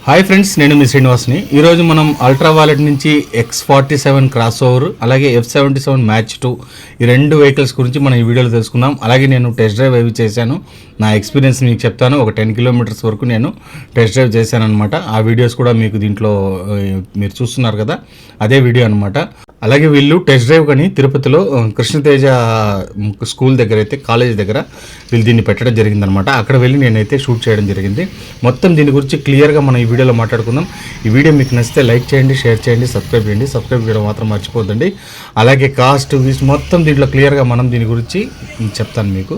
Hi friends, నేను మీ శ్రీనివాస్ని. ఈరోజు మనం అల్ట్రా వాలెట్ నుంచి X47 క్రాస్ ఓవర్ అలాగే F77 మ్యాచ్ 2 ఈ రెండు వెహికల్స్ గురించి మనం ఈ వీడియోలో తెలుసుకుందాం. అలాగే నేను టెస్ట్ డ్రైవ్ అవి చేశాను, నా ఎక్స్పీరియన్స్ మీకు చెప్తాను. ఒక 10 కిలోమీటర్స్ వరకు నేను టెస్ట్ డ్రైవ్ చేశాను అనమాట. ఆ వీడియోస్ కూడా మీకు దీంట్లో మీరు చూస్తున్నారు కదా, అదే వీడియో అనమాట. అలాగే వీళ్ళు టెస్ట్ డ్రైవ్ కానీ తిరుపతిలో కృష్ణతేజ స్కూల్ దగ్గర అయితే కాలేజ్ దగ్గర వీళ్ళు దీన్ని పెట్టడం జరిగిందనమాట. అక్కడ వెళ్ళి నేనైతే షూట్ చేయడం జరిగింది. మొత్తం దీని గురించి క్లియర్గా మనం ఈ వీడియోలో మాట్లాడుకుందాం. ఈ వీడియో మీకు నచ్చితే లైక్ చేయండి, షేర్ చేయండి, సబ్స్క్రైబ్ చేయండి. సబ్స్క్రైబ్ చేయడం మాత్రం మర్చిపోద్దండి. అలాగే కాస్ట్ వీస్ మొత్తం దీంట్లో క్లియర్గా మనం దీని గురించి చెప్తాను మీకు.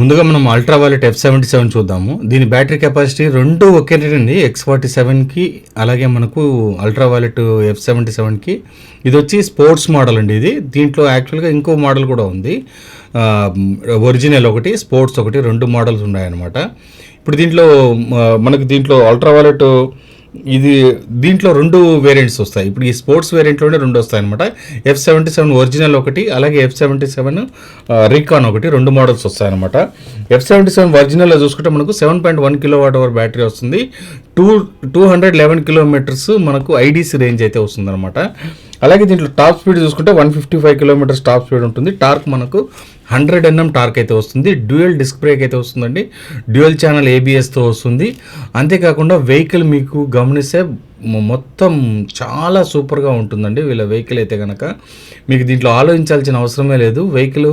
ముందుగా మనం అల్ట్రా వాలెట్ F77 చూద్దాము. దీని బ్యాటరీ కెపాసిటీ రెండు ఒకేనండి, X47కి అలాగే మనకు అల్ట్రా వాలెట్ F77కి. ఇది వచ్చి స్పోర్ట్స్ మోడల్ అండి. దీంట్లో యాక్చువల్గా ఇంకో మోడల్ కూడా ఉంది, ఒరిజినల్ ఒకటి, స్పోర్ట్స్ ఒకటి, రెండు మోడల్స్ ఉన్నాయన్నమాట. ఇప్పుడు దీంట్లో అల్ట్రా వాలెట్ దీంట్లో రెండు వేరియంట్స్ వస్తాయి. ఇప్పుడు ఈ స్పోర్ట్స్ వేరియంట్లోనే రెండు వస్తాయి అనమాట. F77 ఒరిజినల్ ఒకటి, అలాగే F77 రీకాన్ ఒకటి, రెండు మోడల్స్ వస్తాయన్నమాట. F77 ఒరిజినల్లో చూసుకుంటే మనకు 7.1 kWh బ్యాటరీ వస్తుంది. 211 కిలోమీటర్స్ మనకు ఐడిసి రేంజ్ అయితే వస్తుంది అనమాట. అలాగే దీంట్లో టాప్ స్పీడ్ చూసుకుంటే 155 కిలోమీటర్స్ టాప్ స్పీడ్ ఉంటుంది. టార్క్ మనకు 100 Nm టార్క్ అయితే వస్తుంది. డ్యూయల్ డిస్క్ బ్రేక్ అయితే వస్తుందండి. డ్యూయల్ ఛానల్ ABSతో వస్తుంది. అంతేకాకుండా వెహికల్ మీకు గమనిస్తే మొత్తం చాలా సూపర్గా ఉంటుందండి వీళ్ళ వెహికల్ అయితే కనుక. మీకు దీంట్లో ఆలోచించాల్సిన అవసరమే లేదు. వెహికల్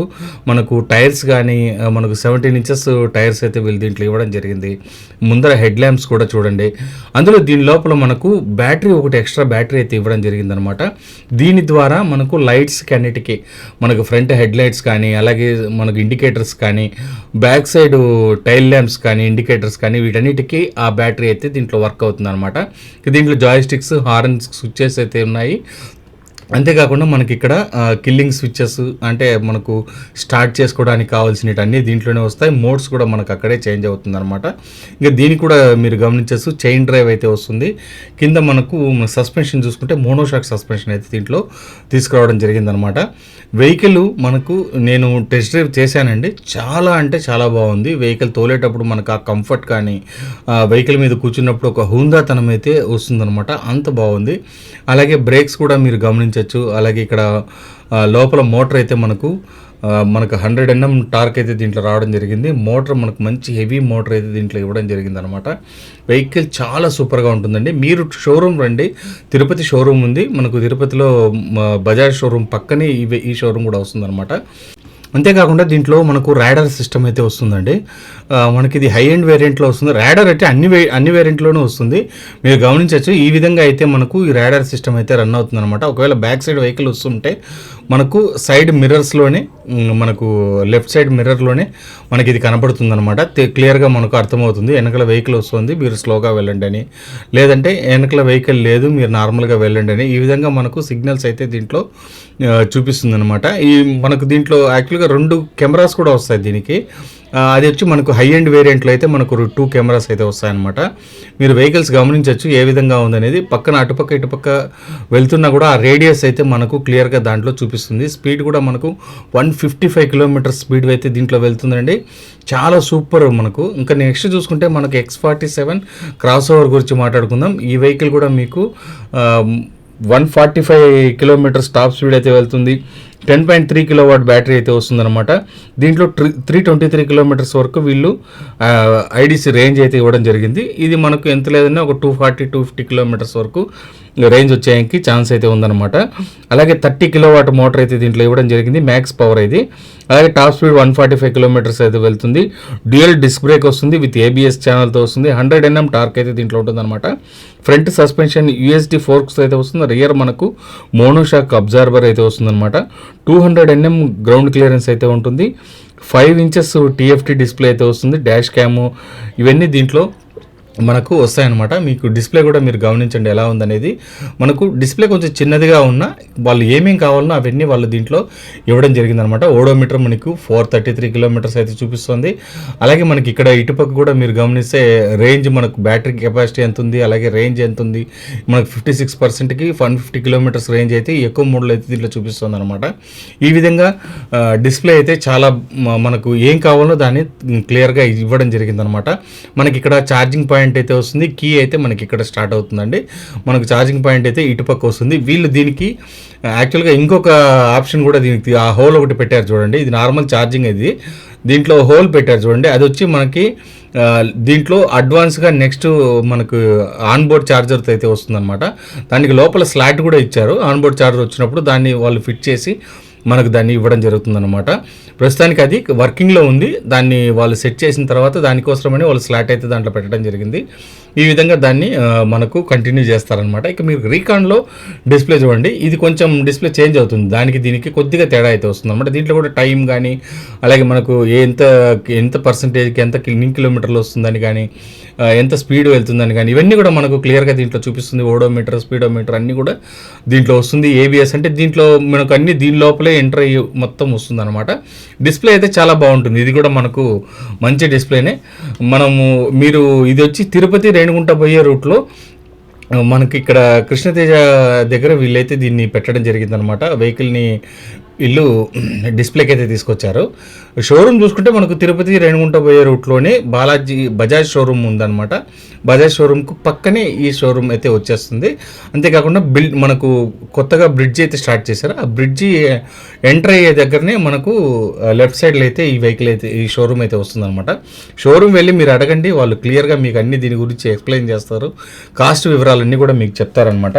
మనకు టైర్స్ కానీ మనకు 17 inches టైర్స్ అయితే వీళ్ళు దీంట్లో ఇవ్వడం జరిగింది. ముందర హెడ్ ల్యాంప్స్ కూడా చూడండి. అందులో దీని లోపల మనకు బ్యాటరీ ఒకటి ఎక్స్ట్రా బ్యాటరీ అయితే ఇవ్వడం జరిగిందనమాట. దీని ద్వారా మనకు లైట్స్కి అన్నిటికీ మనకు ఫ్రంట్ హెడ్ లైట్స్ కానీ అలాగే మనకు ఇండికేటర్స్ కానీ బ్యాక్ సైడ్ టైల్ ల్యాంప్స్ కానీ ఇండికేటర్స్ కానీ వీటన్నిటికీ ఆ బ్యాటరీ అయితే దీంట్లో వర్క్ అవుతుంది అనమాట. దీంట్లో జాయ్స్టిక్స్, హార్న్ స్విచ్చెస్ అయితే ఉన్నాయి. అంతేకాకుండా మనకి ఇక్కడ కిల్లింగ్ స్విచ్చెస్, అంటే మనకు స్టార్ట్ చేసుకోవడానికి కావాల్సినవి అన్నీ దీంట్లోనే వస్తాయి. మోడ్స్ కూడా మనకు అక్కడే చేంజ్ అవుతుంది అనమాట. ఇంకా దీనికి కూడా మీరు గమనించచ్చు, చైన్ డ్రైవ్ అయితే వస్తుంది. కింద మనకు సస్పెన్షన్ చూసుకుంటే మోనోషాక్ సస్పెన్షన్ అయితే దీంట్లో తీసుకురావడం జరిగిందనమాట. వెహికల్ మనకు నేను టెస్ట్ డ్రైవ్ చేశానండి, చాలా అంటే చాలా బాగుంది. వెహికల్ తోలేటప్పుడు మనకు ఆ కంఫర్ట్ కానీ వెహికల్ మీద కూర్చున్నప్పుడు ఒక హుందాతనం అయితే వస్తుందన్నమాట, అంత బాగుంది. అలాగే బ్రేక్స్ కూడా మీరు గమనించవచ్చు. అలాగే ఇక్కడ లోపల మోటార్ అయితే మనకు 100 Nm టార్క్ అయితే దీంట్లో రావడం జరిగింది. మోటార్ మనకు మంచి హెవీ మోటార్ అయితే దీంట్లో ఇవ్వడం జరిగింది అనమాట. వెహికల్ చాలా సూపర్గా ఉంటుందండి. మీరు షోరూమ్ రండి, తిరుపతి షోరూమ్ ఉంది మనకు. తిరుపతిలో బజాజ్ షోరూమ్ పక్కనే ఈ షోరూమ్ కూడా వస్తుందన్నమాట. అంతేకాకుండా దీంట్లో మనకు ర్యాడర్ సిస్టమ్ అయితే వస్తుందండి. మనకి ఇది హై ఎండ్ వేరియంట్లో వస్తుంది. ర్యాడర్ అయితే అన్ని వేరియంట్లోనూ వస్తుంది. మీరు గమనించవచ్చు, ఈ విధంగా అయితే మనకు ఈ ర్యాడర్ సిస్టమ్ అయితే రన్ అవుతుంది అనమాట. ఒకవేళ బ్యాక్ సైడ్ వెహికల్ వస్తుంటే మనకు సైడ్ మిర్రర్స్లోనే, మనకు లెఫ్ట్ సైడ్ మిర్రర్లోనే మనకి ఇది కనపడుతుంది అనమాట. క్లియర్గా మనకు అర్థమవుతుంది వెనకల వెహికల్ వస్తుంది, మీరు స్లోగా వెళ్ళండి అని, లేదంటే వెనకల వెహికల్ లేదు మీరు నార్మల్గా వెళ్ళండి అని, ఈ విధంగా మనకు సిగ్నల్స్ అయితే దీంట్లో చూపిస్తుంది అనమాట. మనకు దీంట్లో యాక్చువల్గా 2 కెమెరాస్ కూడా వస్తాయి దీనికి. అది వచ్చి మనకు హై ఎండ్ వేరియంట్లో అయితే మనకు 2 కెమెరాస్ అయితే వస్తాయన్నమాట. మీరు వెహికల్స్ గమనించవచ్చు ఏ విధంగా ఉందనేది. పక్కన అటుపక్క ఇటుపక్క వెళ్తున్నా కూడా ఆ రేడియస్ అయితే మనకు క్లియర్గా దాంట్లో చూపిస్తుంది. స్పీడ్ కూడా మనకు 155 కిలోమీటర్స్ స్పీడ్ అయితే దీంట్లో వెళ్తుందండి. చాలా సూపర్ మనకు. ఇంకా నెక్స్ట్ చూసుకుంటే మనకు X47 క్రాస్ ఓవర్ గురించి మాట్లాడుకుందాం. ఈ వెహికల్ కూడా మీకు 145 కిలోమీటర్స్ టాప్ స్పీడ్ అయితే వెళ్తుంది. 10.3 kW బ్యాటరీ అయితే వస్తుందన్నమాట. దీంట్లో 323 కిలోమీటర్స్ వరకు వీళ్ళు ఐడిసి రేంజ్ అయితే ఇవ్వడం జరిగింది. ఇది మనకు ఎంత లేదన్నా ఒక 240-250 కిలోమీటర్స్ వరకు రేంజ్ వచ్చేకి ఛాన్స్ అయితే ఉందన్నమాట. అలాగే 30 kW మోటార్ అయితే దీంట్లో ఇవ్వడం జరిగింది, మ్యాక్స్ పవర్ ఇది. అలాగే టాప్ స్పీడ్ 145 కిలోమీటర్స్ అయితే వెళ్తుంది. డ్యూయల్ డిస్క్ బ్రేక్ వస్తుంది విత్ ABS ఛానల్తో వస్తుంది. 100 Nm టార్క్ అయితే దీంట్లో ఉంటుందన్నమాట. ఫ్రంట్ సస్పెన్షన్ USD ఫోర్క్స్ అయితే వస్తుంది. రియర్ మనకు మోనోషాక్ అబ్జార్బర్ అయితే వస్తుందన్నమాట. 200 Nm గ్రౌండ్ క్లియరెన్స్ అయితే ఉంటుంది. 5 inches TFT డిస్ప్లే అయితే వస్తుంది. డాష్ క్యాము ఇవన్నీ దీంట్లో మనకు వస్తాయన్నమాట. మీకు డిస్ప్లే కూడా మీరు గమనించండి ఎలా ఉందనేది. మనకు డిస్ప్లే కొంచెం చిన్నదిగా ఉన్నా వాళ్ళు ఏమేం కావాలనో అవన్నీ వాళ్ళు దీంట్లో ఇవ్వడం జరిగిందనమాట. ఓడోమీటర్ మనకు 433 కిలోమీటర్స్ అయితే చూపిస్తుంది. అలాగే మనకి ఇక్కడ ఇటుపక్క కూడా మీరు గమనిస్తే రేంజ్, మనకు బ్యాటరీ కెపాసిటీ ఎంత ఉంది, అలాగే రేంజ్ ఎంత ఉంది, మనకు 56%కి 150 కిలోమీటర్స్ రేంజ్ అయితే ఎక్కువ మోడల్ అయితే దీంట్లో చూపిస్తుంది అనమాట. ఈ విధంగా డిస్ప్లే అయితే చాలా మనకు ఏం కావాలో దాన్ని క్లియర్గా ఇవ్వడం జరిగిందనమాట. మనకి ఇక్కడ ఛార్జింగ్ పాయింట్ అయితే వస్తుంది, కీ అయితే మనకి ఇక్కడ స్టార్ట్ అవుతుందండి. మనకు ఛార్జింగ్ పాయింట్ అయితే ఇటుపక్క వస్తుంది. వీళ్ళు దీనికి యాక్చువల్గా ఇంకొక ఆప్షన్ కూడా దీనికి ఆ హోల్ ఒకటి పెట్టారు చూడండి. ఇది నార్మల్ ఛార్జింగ్, ఇది దీంట్లో హోల్ పెట్టారు చూడండి. అది వచ్చి మనకి దీంట్లో అడ్వాన్స్గా నెక్స్ట్ మనకు ఆన్బోర్డ్ ఛార్జర్తో అయితే వస్తుందన్నమాట. దానికి లోపల స్లాట్ కూడా ఇచ్చారు. ఆన్బోర్డ్ ఛార్జర్ వచ్చినప్పుడు దాన్ని వాళ్ళు ఫిట్ చేసి మనకు దాన్ని ఇవ్వడం జరుగుతుందన్నమాట. ప్రస్తుతానికి అది వర్కింగ్లో ఉంది. దాన్ని వాళ్ళు సెట్ చేసిన తర్వాత దానికోసమని వాళ్ళు స్లాట్ అయితే దాంట్లో పెట్టడం జరిగింది. ఈ విధంగా దాన్ని మనకు కంటిన్యూ చేస్తారనమాట. ఇక మీరు రీకాన్లో డిస్ప్లే చూడండి. ఇది కొంచెం డిస్ప్లే చేంజ్ అవుతుంది, దానికి దీనికి కొద్దిగా తేడా అయితే వస్తుంది అనమాట. దీంట్లో కూడా టైం కానీ, అలాగే మనకు ఎంత పర్సంటేజ్కి ఎంత కిలోమీటర్లు వస్తుందని కానీ, ఎంత స్పీడ్ వెళ్తుందని కానీ, ఇవన్నీ కూడా మనకు క్లియర్గా దీంట్లో చూపిస్తుంది. ఓడోమీటర్, స్పీడోమీటర్ అన్నీ కూడా దీంట్లో వస్తుంది. ఏబిఎస్ అంటే దీంట్లో మనకు అన్ని దీని లోపలే ఎంటర్ అయ్యి మొత్తం వస్తుంది అనమాట. డిస్ప్లే అయితే చాలా బాగుంటుంది. ఇది కూడా మనకు మంచి డిస్ప్లేనే. మీరు ఇది వచ్చి తిరుపతి రేణిగుంట పోయే రూట్లో మనకి ఇక్కడ కృష్ణతేజ దగ్గర వీళ్ళైతే దీన్ని పెట్టడం జరిగిందనమాట. వెహికల్ని వీళ్ళు డిస్ప్లేకి అయితే తీసుకొచ్చారు. షోరూమ్ చూసుకుంటే మనకు తిరుపతి రేణిగుంట పోయే రూట్లోనే బజాజ్ షోరూమ్ ఉందన్నమాట. బజాజ్ షోరూమ్కు పక్కనే ఈ షోరూమ్ అయితే వచ్చేస్తుంది. అంతేకాకుండా మనకు కొత్తగా బ్రిడ్జ్ అయితే స్టార్ట్ చేశారు. ఆ బ్రిడ్జి ఎంటర్ అయ్యే దగ్గరనే మనకు లెఫ్ట్ సైడ్లో అయితే ఈ వెహికల్ అయితే, ఈ షోరూమ్ అయితే వస్తుందన్నమాట. షోరూమ్ వెళ్ళి మీరు అడగండి, వాళ్ళు క్లియర్గా మీకు అన్ని దీని గురించి ఎక్స్ప్లెయిన్ చేస్తారు. కాస్ట్ వివరాలన్నీ కూడా మీకు చెప్తారనమాట.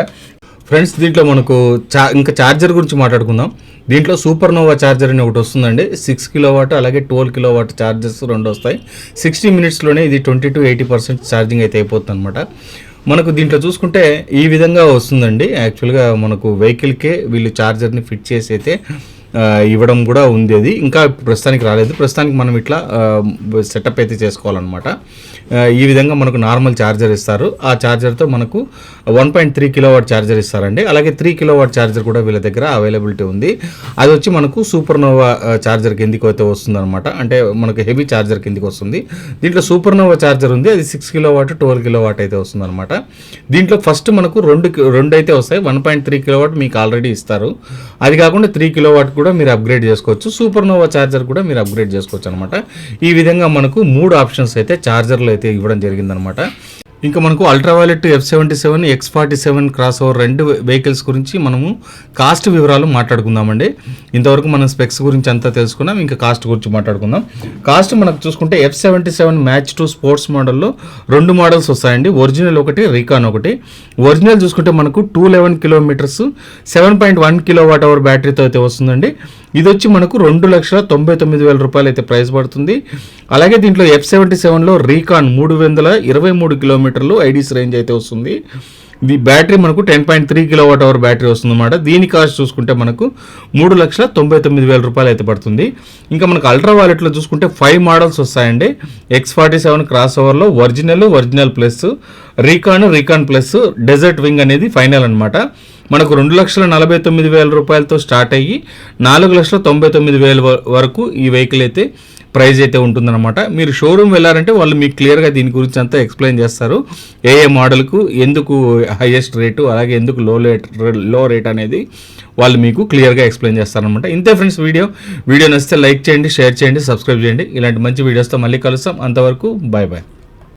ఫ్రెండ్స్, దీంట్లో మనకు ఇంకా ఛార్జర్ గురించి మాట్లాడుకుందాం. దీంట్లో సూపర్ నోవా ఛార్జర్ అని ఒకటి వస్తుందండి. 6 కిలోవాట్ అలాగే 12 కిలోవాట్ ఛార్జర్స్ రెండు వస్తాయి. 60 మినిట్స్లోనే ఇది 20 to 80% ఛార్జింగ్ అయితే అయిపోతుంది అనమాట. మనకు దీంట్లో చూసుకుంటే ఈ విధంగా వస్తుందండి. యాక్చువల్గా మనకు వెహికల్కే వీళ్ళు ఛార్జర్ని ఫిట్ చేసి అయితే ఇవ్వడం కూడా ఉంది. అది ఇంకా ప్రస్తుతానికి రాలేదు. ప్రస్తుతానికి మనం ఇట్లా సెటప్ అయితే చేసుకోవాలన్నమాట. ఈ విధంగా మనకు నార్మల్ ఛార్జర్ ఇస్తారు. ఆ ఛార్జర్తో మనకు 1.3 కిలోవాట్ ఛార్జర్ ఇస్తారండి. అలాగే 3 కిలోవాట్ ఛార్జర్ కూడా వీళ్ళ దగ్గర అవైలబిలిటీ ఉంది. అది వచ్చి మనకు సూపర్ నోవా ఛార్జర్ కిందికి అయితే వస్తుంది అనమాట. అంటే మనకు హెవీ ఛార్జర్ కిందికి వస్తుంది. దీంట్లో సూపర్ నోవా ఛార్జర్ ఉంది. అది 6 కిలోవాట్ 12 కిలోవాట్ అయితే వస్తుంది అనమాట. దీంట్లో ఫస్ట్ మనకు రెండు అయితే వస్తాయి. 1.3 కిలోవాట్ మీకు ఆల్రెడీ ఇస్తారు. అది కాకుండా 3 కిలోవాట్ కూడా మీరు అప్గ్రేడ్ చేసుకోవచ్చు. సూపర్ నోవా ఛార్జర్ కూడా మీరు అప్గ్రేడ్ చేసుకోవచ్చు అనమాట. ఈ విధంగా మనకు 3 ఆప్షన్స్ అయితే ఛార్జర్లు అయితే ఇవ్వడం జరిగిందనమాట. ఇంకా మనకు ultraviolet F77 X47 cross over రెండు వెహికల్స్ గురించి మనము కాస్ట్ వివరాలు మాట్లాడుకుందామండి. ఇంతవరకు మనం స్పెక్స్ గురించి అంతా తెలుసుకున్నాం. ఇంకా కాస్ట్ గురించి మాట్లాడుకుందాం. కాస్ట్ మనకు చూసుకుంటే F77 మ్యాచ్ 2 స్పోర్ట్స్ మోడల్లో 2 మోడల్స్ వస్తాయండి. ఒరిజినల్ ఒకటి, రీకాన్ ఒకటి. ఒరిజినల్ చూసుకుంటే మనకు 211 కిలోమీటర్స్ 7.1 కిలోవాట్ అవర్ బ్యాటరీతో అయితే వస్తుందండి. ఇది వచ్చి మనకు 2,99,000 రూపాయలు అయితే ప్రైస్ పడుతుంది. అలాగే దీంట్లో F77లో రీకాన్ 323 కిలోమీటర్లు ఐడీస్ రేంజ్ అయితే వస్తుంది. ఇది బ్యాటరీ మనకు 10.3 కిలోవాట్ అవర్ బ్యాటరీ వస్తుంది అన్నమాట. దీని కాస్ట్ చూసుకుంటే మనకు 3,99,000 రూపాయలు అయితే పడుతుంది. ఇంకా మనకు అల్ట్రా వాలెట్లో చూసుకుంటే 5 మోడల్స్ వస్తాయండి. X47 క్రాస్ ఓవర్లో original plus, recon plus, desert wing అనేది ఫైనల్ అనమాట. మనకు 2,49,000 రూపాయలతో స్టార్ట్ అయ్యి 4,99,000 వరకు ఈ వెహికల్ అయితే ప్రైజ్ అయితే ఉంటుందన్నమాట. మీరు షోరూమ్ వెళ్ళారంటే వాళ్ళు మీకు క్లియర్గా దీని గురించి అంతా ఎక్స్ప్లెయిన్ చేస్తారు. ఏ మోడల్కు ఎందుకు హైయెస్ట్ రేటు, అలాగే ఎందుకు లో రేట్ అనేది వాళ్ళు మీకు క్లియర్గా ఎక్స్ప్లెయిన్ చేస్తారనమాట. ఇంతే ఫ్రెండ్స్, వీడియో నచ్చితే లైక్ చేయండి, షేర్ చేయండి, సబ్స్క్రైబ్ చేయండి. ఇలాంటి మంచి వీడియోస్తో మళ్ళీ కలుస్తాం. అంతవరకు బాయ్.